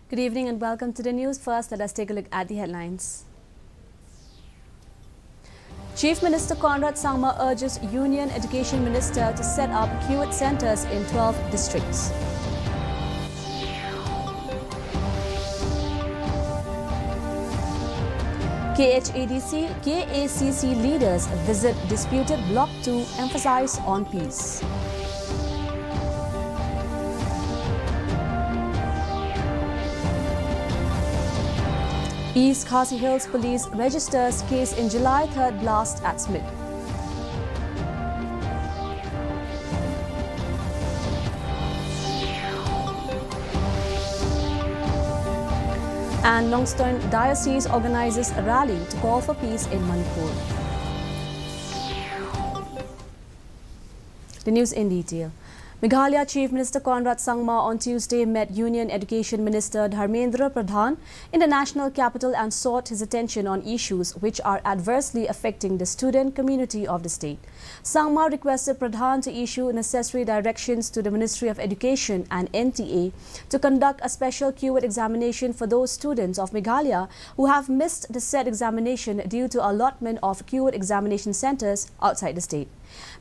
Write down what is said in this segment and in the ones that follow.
Good evening and welcome to the news. First, let us take a look at the headlines. Chief Minister Conrad Sangma urges Union Education Minister to set up QED centers in 12 districts. KHBADC, KACC leaders visit disputed Block 2, emphasize on peace. East Khasi Hills Police registers case in July 3rd blast at Smith. And Nongstoin Diocese organizes a rally to call for peace in Manipur. The news in detail. Meghalaya Chief Minister Conrad Sangma on Tuesday met Union Education Minister Dharmendra Pradhan in the national capital and sought his attention on issues which are adversely affecting the student community of the state. Sangma requested Pradhan to issue necessary directions to the Ministry of Education and NTA to conduct a special QED examination for those students of Meghalaya who have missed the said examination due to allotment of QED examination centers outside the state.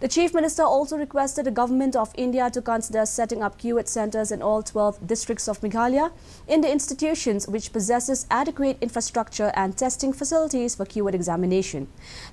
The Chief Minister also requested the Government of India to consider setting up QED centers in all 12 districts of Meghalaya in the institutions which possesses adequate infrastructure and testing facilities for QED examination.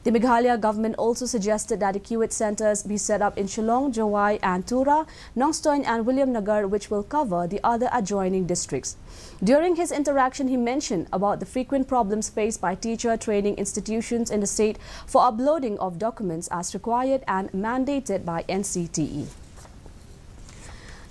The Meghalaya government also suggested that the QED centers be set up in Shillong, Jawai and Tura, Nongstoin and William Nagar, which will cover the other adjoining districts. During his interaction, he mentioned about the frequent problems faced by teacher training institutions in the state for uploading of documents as required and mandated by NCTE.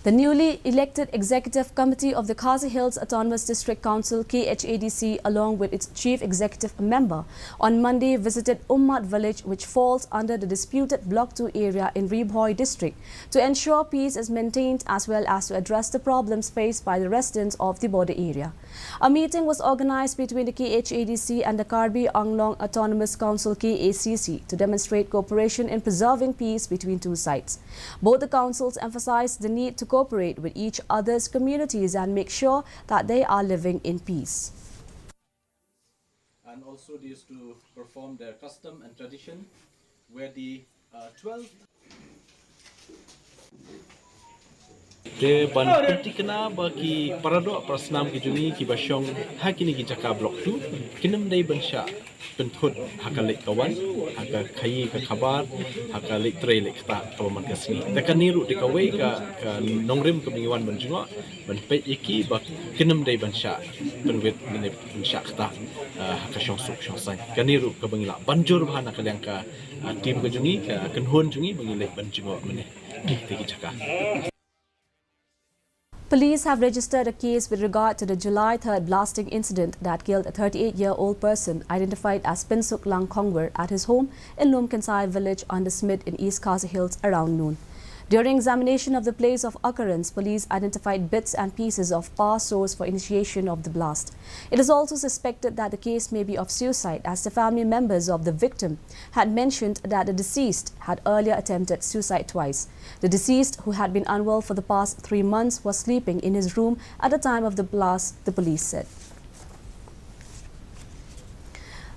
The newly elected Executive Committee of the Khasi Hills Autonomous District Council KHBADC along with its chief executive member on Monday visited Ummat village which falls under the disputed Block 2 area in Ribhoi district to ensure peace is maintained as well as to address the problems faced by the residents of the border area. A meeting was organized between the KHBADC and the Karbi Anglong Autonomous Council KACC to demonstrate cooperation in preserving peace between two sides. Both the councils emphasized the need to cooperate with each other's communities and make sure that they are living in peace. And also they used to perform their custom and tradition where the 12 De ban penting kena bagi paradok prasnam ki jungi ki basyong hakini ki jaka blok tu kinam dai bansha pentut hakalik kawan haka khayi ka khabar hakalik trele kta kawaman kasni takan niru de kawai ka nongrim ka bingiwan banjunga ban pe yaki bak kinam dai bansha penwet mine bansha kta haka syong suk syong sai kaniru ka bangila banjur bhana kalyang ka tim ka jungi ka kenhun jungi bangilek banjunga mene ki jaka. Police have registered a case with regard to the July 3rd blasting incident that killed a 38-year-old person identified as Pinsuk Lang Kongwer at his home in Lumkansai village under Smith in East Khasi Hills around noon. During examination of the place of occurrence, police identified bits and pieces of power source for initiation of the blast. It is also suspected that the case may be of suicide as the family members of the victim had mentioned that the deceased had earlier attempted suicide twice. The deceased, who had been unwell for the past 3 months, was sleeping in his room at the time of the blast, the police said.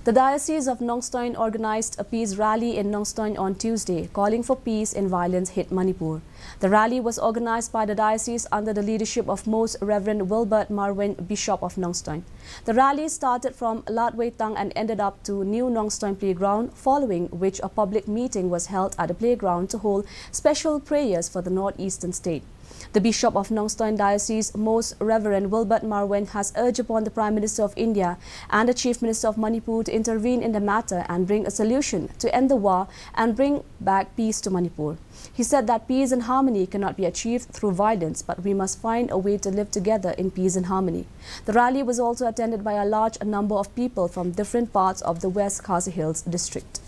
The Diocese of Nongstoin organized a peace rally in Nongstoin on Tuesday, calling for peace in violence-hit Manipur. The rally was organized by the diocese under the leadership of Most Reverend Wilbert Marwin, Bishop of Nongstoin. The rally started from Latway Tang and ended up to New Nongstoin Playground, following which a public meeting was held at the playground to hold special prayers for the northeastern state. The Bishop of Nongstoin Diocese, Most Reverend Wilbert Marwin, has urged upon the Prime Minister of India and the Chief Minister of Manipur to intervene in the matter and bring a solution to end the war and bring back peace to Manipur. He said that peace and harmony cannot be achieved through violence, but we must find a way to live together in peace and harmony. The rally was also attended by a large number of people from different parts of the West Khasi Hills district.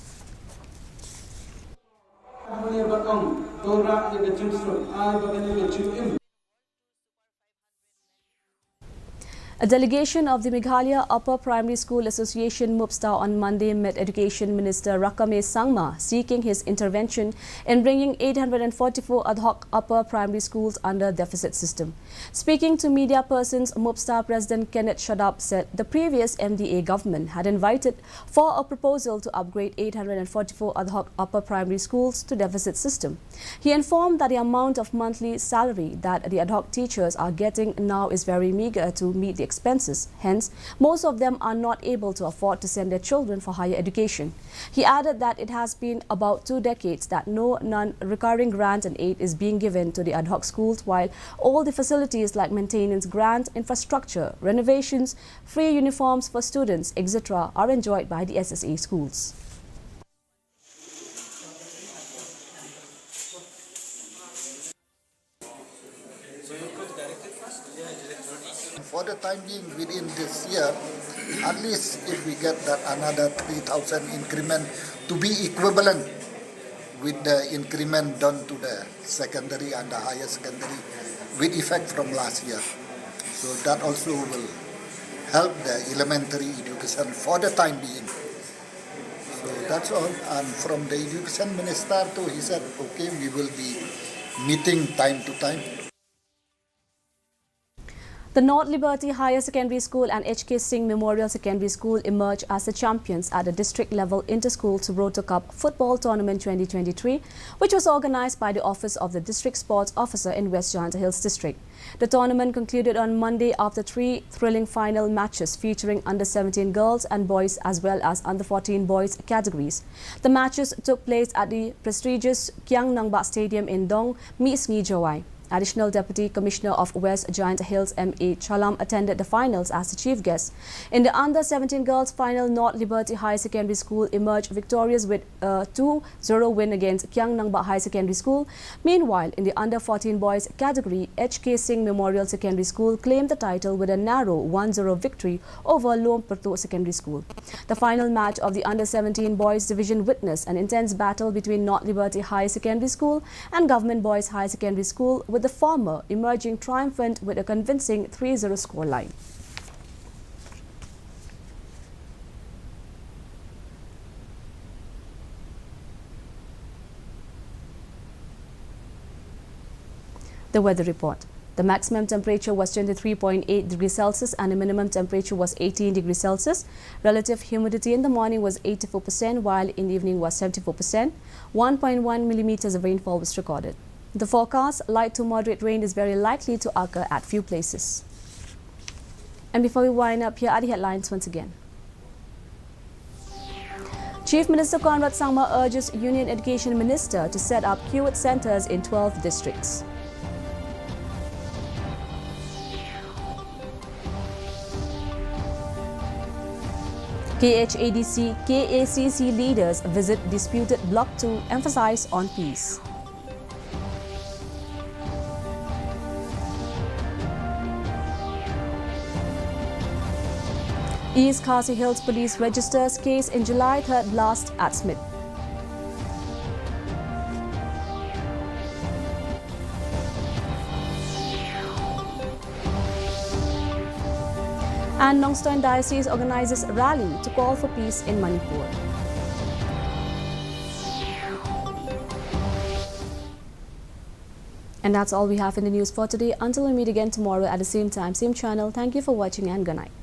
A delegation of the Meghalaya Upper Primary School Association MUPSTA on Monday met Education Minister Rakame Sangma seeking his intervention in bringing 844 ad hoc upper primary schools under deficit system. Speaking to media persons, MUPSTA President Kenneth Shadab said the previous MDA government had invited for a proposal to upgrade 844 ad hoc upper primary schools to deficit system. He informed that the amount of monthly salary that the ad hoc teachers are getting now is very meager to meet the expenses. Hence, most of them are not able to afford to send their children for higher education. He added that it has been about 2 decades that no non-recurring grant and aid is being given to the ad hoc schools, while all the facilities like maintenance grant, infrastructure, renovations, free uniforms for students, etc. are enjoyed by the SSA schools. For the time being, within this year, at least if we get that another 3,000 increment to be equivalent with the increment done to the secondary and the higher secondary with effect from last year. So that also will help the elementary education for the time being. So that's all. And from the education minister too, he said, okay, we will be meeting time to time. The North Liberty Higher Secondary School and H.K. Singh Memorial Secondary School emerged as the champions at the district-level Inter-School Subroto Cup Football Tournament 2023, which was organized by the Office of the District Sports Officer in West Janta Hills District. The tournament concluded on Monday after 3 thrilling final matches featuring under-17 girls and boys as well as under-14 boys categories. The matches took place at the prestigious Kiang Nangba Stadium in Dong, Misngi Jawai. Additional Deputy Commissioner of West Giant Hills M.A. Chalam attended the finals as the chief guest. In the under-17 girls final, North Liberty High Secondary School emerged victorious with a 2-0 win against Kiang Nangba High Secondary School. Meanwhile, in the under-14 boys category, H.K. Singh Memorial Secondary School claimed the title with a narrow 1-0 victory over Lom Perto Secondary School. The final match of the under-17 boys division witnessed an intense battle between North Liberty High Secondary School and Government Boys High Secondary School, with the former emerging triumphant with a convincing 3-0 scoreline. The weather report. The maximum temperature was 23.8 degrees Celsius and the minimum temperature was 18 degrees Celsius. Relative humidity in the morning was 84%, while in the evening was 74%. 1.1 millimeters of rainfall was recorded. The forecast, light to moderate rain is very likely to occur at few places. And before we wind up, here are the headlines once again. Chief Minister Conrad Sangma urges Union Education Minister to set up QED centers in 12 districts. KHBADC, KACC leaders visit disputed Block 2, emphasize on peace. East Khasi Hills Police registers case in July 3rd blast at Smith. And Nongstoin Diocese organizes rally to call for peace in Manipur. And that's all we have in the news for today. Until we meet again tomorrow at the same time, same channel. Thank you for watching and good night.